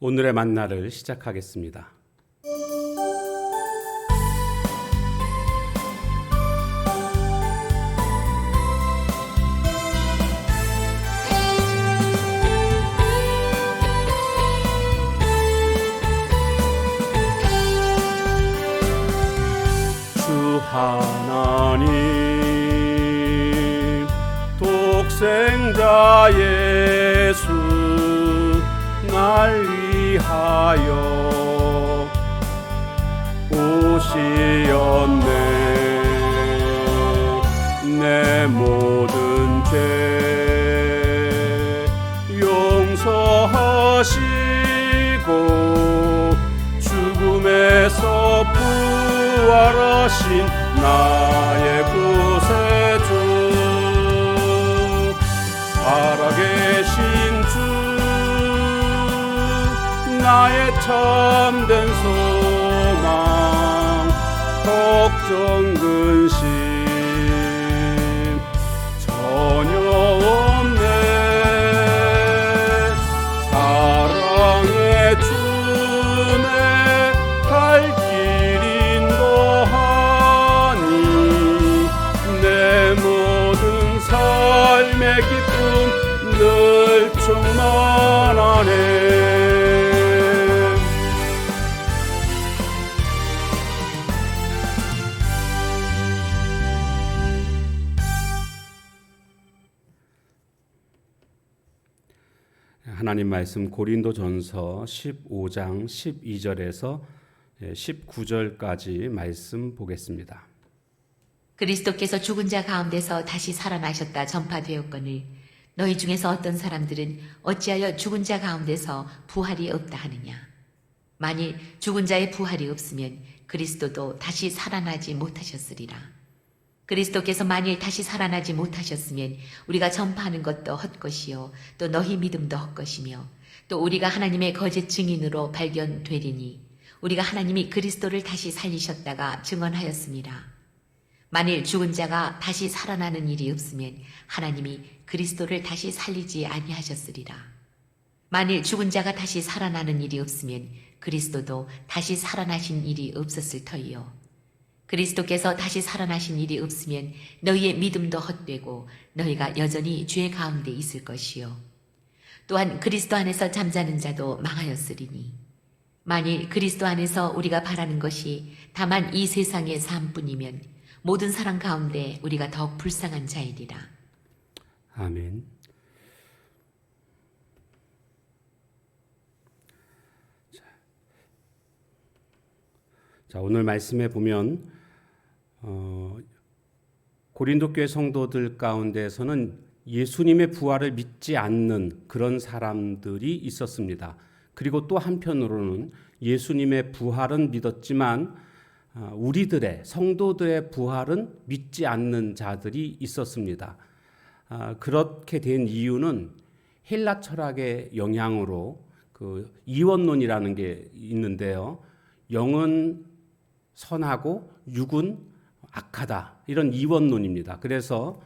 오늘의 만나를 시작하겠습니다. 주 하나님 독생자 예수 날 위하여 오시었네. 내 모든 죄 용서하시고 죽음에서 부활하신 나의 구세주 살아계신 주 나의 참된 소망 걱정 근심 전혀 없네. 사랑의 주내 갈 길 인도하니 내 모든 삶의 기쁨 늘 충만하네. 하나님 말씀 고린도전서 15장 12절에서 19절까지 말씀 보겠습니다. 그리스도께서 죽은 자 가운데서 다시 살아나셨다 전파되었거늘 너희 중에서 어떤 사람들은 어찌하여 죽은 자 가운데서 부활이 없다 하느냐. 만일 죽은 자의 부활이 없으면 그리스도도 다시 살아나지 못하셨으리라. 그리스도께서 만일 다시 살아나지 못하셨으면 우리가 전파하는 것도 헛것이요 또 너희 믿음도 헛것이며 또 우리가 하나님의 거짓 증인으로 발견되리니 우리가 하나님이 그리스도를 다시 살리셨다가 증언하였습니다. 만일 죽은 자가 다시 살아나는 일이 없으면 하나님이 그리스도를 다시 살리지 아니하셨으리라. 만일 죽은 자가 다시 살아나는 일이 없으면 그리스도도 다시 살아나신 일이 없었을 터이요. 그리스도께서 다시 살아나신 일이 없으면 너희의 믿음도 헛되고 너희가 여전히 죄 가운데 있을 것이요. 또한 그리스도 안에서 잠자는 자도 망하였으리니 만일 그리스도 안에서 우리가 바라는 것이 다만 이 세상의 삶뿐이면 모든 사람 가운데 우리가 더욱 불쌍한 자이리라. 아멘. 자, 오늘 말씀에 보면 고린도 교회 성도들 가운데서는 예수님의 부활을 믿지 않는 그런 사람들이 있었습니다. 그리고 또 한편으로는 예수님의 부활은 믿었지만 우리들의 성도들의 부활은 믿지 않는 자들이 있었습니다. 그렇게 된 이유는 헬라 철학의 영향으로 그 이원론이라는 게 있는데요. 영은 선하고 육은 악하다, 이런 이원론입니다. 그래서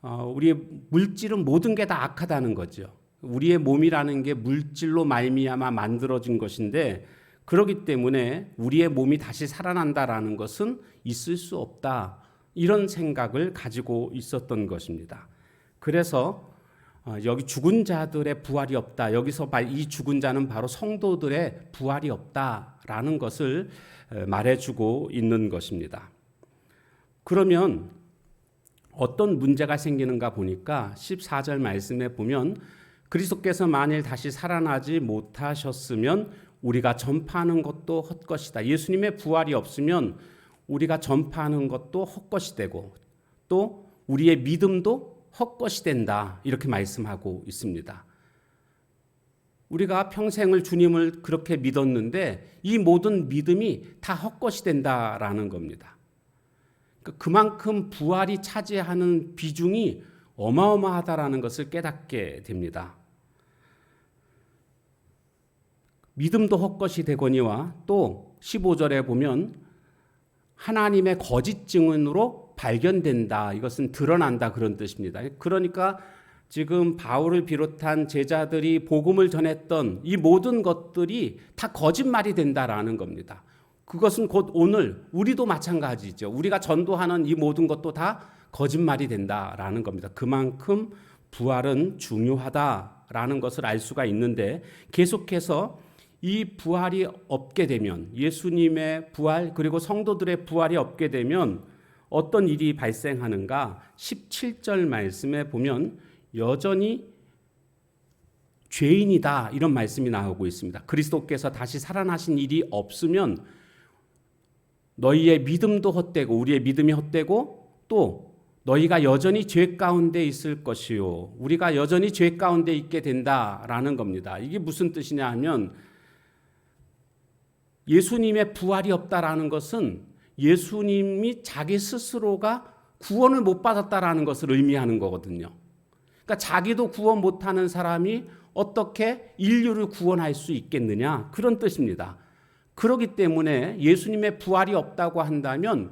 우리의 물질은 모든 게 다 악하다는 거죠. 우리의 몸이라는 게 물질로 말미암아 만들어진 것인데 그렇기 때문에 우리의 몸이 다시 살아난다라는 것은 있을 수 없다, 이런 생각을 가지고 있었던 것입니다. 그래서 여기 죽은 자들의 부활이 없다, 여기서 이 죽은 자는 바로 성도들의 부활이 없다라는 것을 말해주고 있는 것입니다. 그러면 어떤 문제가 생기는가 보니까 14절 말씀에 보면 그리스도께서 만일 다시 살아나지 못하셨으면 우리가 전파하는 것도 헛것이다. 예수님의 부활이 없으면 우리가 전파하는 것도 헛것이 되고 또 우리의 믿음도 헛것이 된다, 이렇게 말씀하고 있습니다. 우리가 평생을 주님을 그렇게 믿었는데 이 모든 믿음이 다 헛것이 된다라는 겁니다. 그만큼 부활이 차지하는 비중이 어마어마하다라는 것을 깨닫게 됩니다. 믿음도 헛것이 되거니와 또 15절에 보면 하나님의 거짓 증언으로 발견된다, 이것은 드러난다, 그런 뜻입니다. 그러니까 지금 바울을 비롯한 제자들이 복음을 전했던 이 모든 것들이 다 거짓말이 된다라는 겁니다. 그것은 곧 오늘 우리도 마찬가지죠. 우리가 전도하는 이 모든 것도 다 거짓말이 된다라는 겁니다. 그만큼 부활은 중요하다라는 것을 알 수가 있는데, 계속해서 이 부활이 없게 되면, 예수님의 부활 그리고 성도들의 부활이 없게 되면 어떤 일이 발생하는가? 17절 말씀에 보면 여전히 죄인이다 이런 말씀이 나오고 있습니다. 그리스도께서 다시 살아나신 일이 없으면 너희의 믿음도 헛되고, 우리의 믿음이 헛되고, 또 너희가 여전히 죄 가운데 있을 것이요, 우리가 여전히 죄 가운데 있게 된다라는 겁니다. 이게 무슨 뜻이냐 하면, 예수님의 부활이 없다라는 것은 예수님이 자기 스스로가 구원을 못 받았다라는 것을 의미하는 거거든요. 그러니까 자기도 구원 못하는 사람이 어떻게 인류를 구원할 수 있겠느냐, 그런 뜻입니다. 그렇기 때문에 예수님의 부활이 없다고 한다면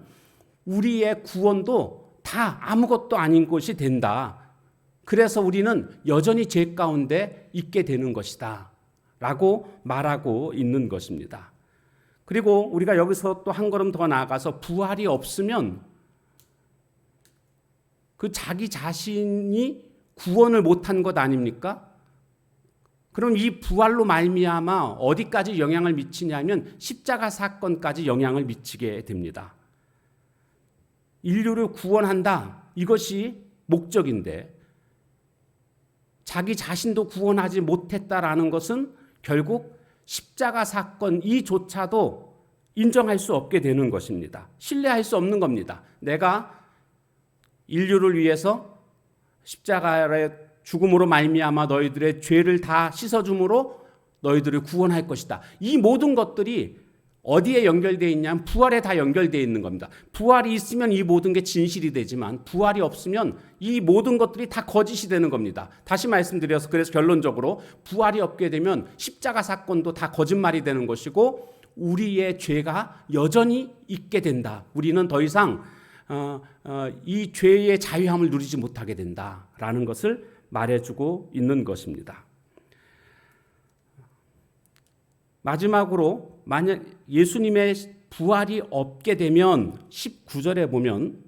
우리의 구원도 다 아무것도 아닌 것이 된다. 그래서 우리는 여전히 죄 가운데 있게 되는 것이다 라고 말하고 있는 것입니다. 그리고 우리가 여기서 또 한 걸음 더 나아가서 부활이 없으면 그 자기 자신이 구원을 못한 것 아닙니까? 그럼 이 부활로 말미암아 어디까지 영향을 미치냐면 십자가 사건까지 영향을 미치게 됩니다. 인류를 구원한다, 이것이 목적인데 자기 자신도 구원하지 못했다라는 것은 결국 십자가 사건 이조차도 인정할 수 없게 되는 것입니다. 신뢰할 수 없는 겁니다. 내가 인류를 위해서 십자가의 죽음으로 말미암아 너희들의 죄를 다 씻어줌으로 너희들을 구원할 것이다. 이 모든 것들이 어디에 연결되어 있냐면 부활에 다 연결되어 있는 겁니다. 부활이 있으면 이 모든 게 진실이 되지만 부활이 없으면 이 모든 것들이 다 거짓이 되는 겁니다. 다시 말씀드려서, 그래서 결론적으로 부활이 없게 되면 십자가 사건도 다 거짓말이 되는 것이고 우리의 죄가 여전히 있게 된다. 우리는 더 이상 이 죄의 자유함을 누리지 못하게 된다라는 것을 말해주고 있는 것입니다. 마지막으로 만약 예수님의 부활이 없게 되면 19절에 보면,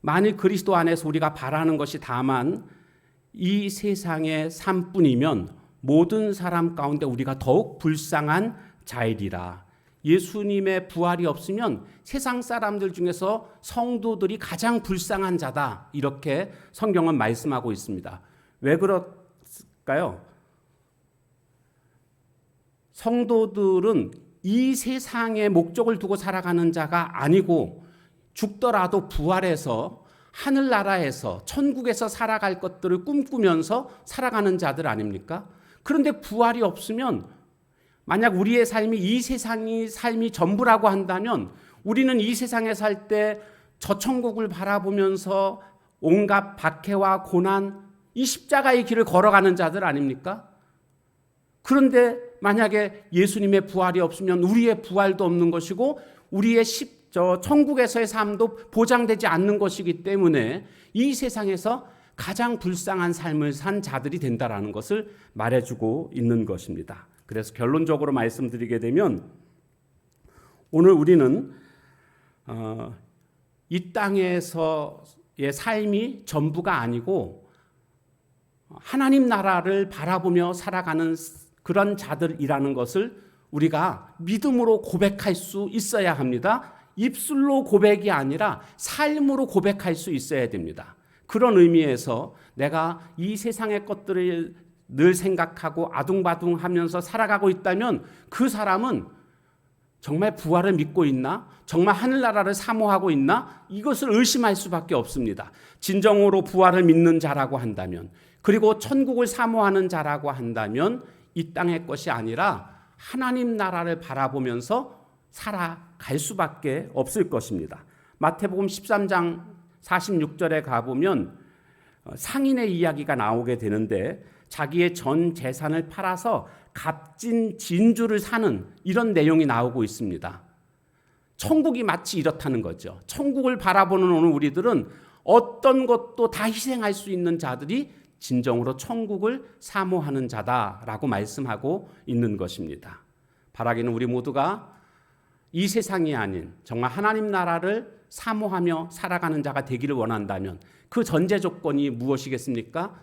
만일 그리스도 안에서 우리가 바라는 것이 다만 이 세상의 삶뿐이면 모든 사람 가운데 우리가 더욱 불쌍한 자이리라. 예수님의 부활이 없으면 세상 사람들 중에서 성도들이 가장 불쌍한 자다, 이렇게 성경은 말씀하고 있습니다. 왜 그럴까요? 성도들은 이 세상의 목적을 두고 살아가는 자가 아니고 죽더라도 부활해서 하늘나라에서 천국에서 살아갈 것들을 꿈꾸면서 살아가는 자들 아닙니까? 그런데 부활이 없으면, 만약 우리의 삶이 이 세상이 삶이 전부라고 한다면 우리는 이 세상에 살 때 저 천국을 바라보면서 온갖 박해와 고난, 이 십자가의 길을 걸어가는 자들 아닙니까? 그런데 만약에 예수님의 부활이 없으면 우리의 부활도 없는 것이고 우리의 천국에서의 삶도 보장되지 않는 것이기 때문에 이 세상에서 가장 불쌍한 삶을 산 자들이 된다라는 것을 말해주고 있는 것입니다. 그래서 결론적으로 말씀드리게 되면, 오늘 우리는 이 땅에서의 삶이 전부가 아니고 하나님 나라를 바라보며 살아가는 그런 자들이라는 것을 우리가 믿음으로 고백할 수 있어야 합니다. 입술로 고백이 아니라 삶으로 고백할 수 있어야 됩니다. 그런 의미에서 내가 이 세상의 것들을 늘 생각하고 아둥바둥하면서 살아가고 있다면 그 사람은 정말 부활을 믿고 있나? 정말 하늘나라를 사모하고 있나? 이것을 의심할 수밖에 없습니다. 진정으로 부활을 믿는 자라고 한다면, 그리고 천국을 사모하는 자라고 한다면 이 땅의 것이 아니라 하나님 나라를 바라보면서 살아갈 수밖에 없을 것입니다. 마태복음 13장 46절에 가보면 상인의 이야기가 나오게 되는데, 자기의 전 재산을 팔아서 값진 진주를 사는 이런 내용이 나오고 있습니다. 천국이 마치 이렇다는 거죠. 천국을 바라보는 오늘 우리들은 어떤 것도 다 희생할 수 있는 자들이 진정으로 천국을 사모하는 자다라고 말씀하고 있는 것입니다. 바라기는 우리 모두가 이 세상이 아닌 정말 하나님 나라를 사모하며 살아가는 자가 되기를 원한다면 그 전제 조건이 무엇이겠습니까?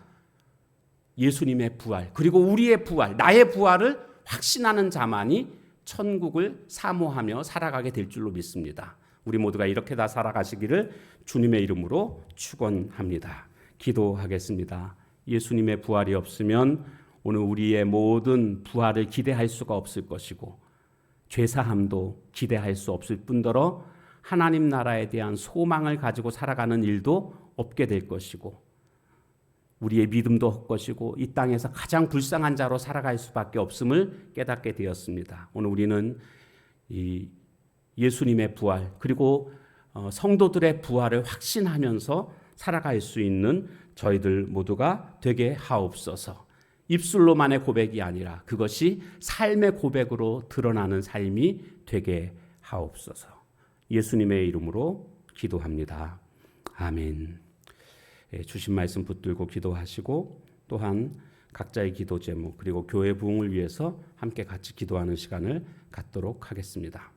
예수님의 부활, 그리고 우리의 부활, 나의 부활을 확신하는 자만이 천국을 사모하며 살아가게 될 줄로 믿습니다. 우리 모두가 이렇게 다 살아가시기를 주님의 이름으로 축원합니다. 기도하겠습니다. 예수님의 부활이 없으면 오늘 우리의 모든 부활을 기대할 수가 없을 것이고 죄사함도 기대할 수 없을 뿐더러 하나님 나라에 대한 소망을 가지고 살아가는 일도 없게 될 것이고 우리의 믿음도 헛것이고 이 땅에서 가장 불쌍한 자로 살아갈 수밖에 없음을 깨닫게 되었습니다. 오늘 우리는 이 예수님의 부활 그리고 성도들의 부활을 확신하면서 살아갈 수 있는 저희들 모두가 되게 하옵소서. 입술로만의 고백이 아니라 그것이 삶의 고백으로 드러나는 삶이 되게 하옵소서. 예수님의 이름으로 기도합니다. 아멘. 주신 말씀 붙들고 기도하시고 또한 각자의 기도 제목 그리고 교회 부흥을 위해서 함께 같이 기도하는 시간을 갖도록 하겠습니다.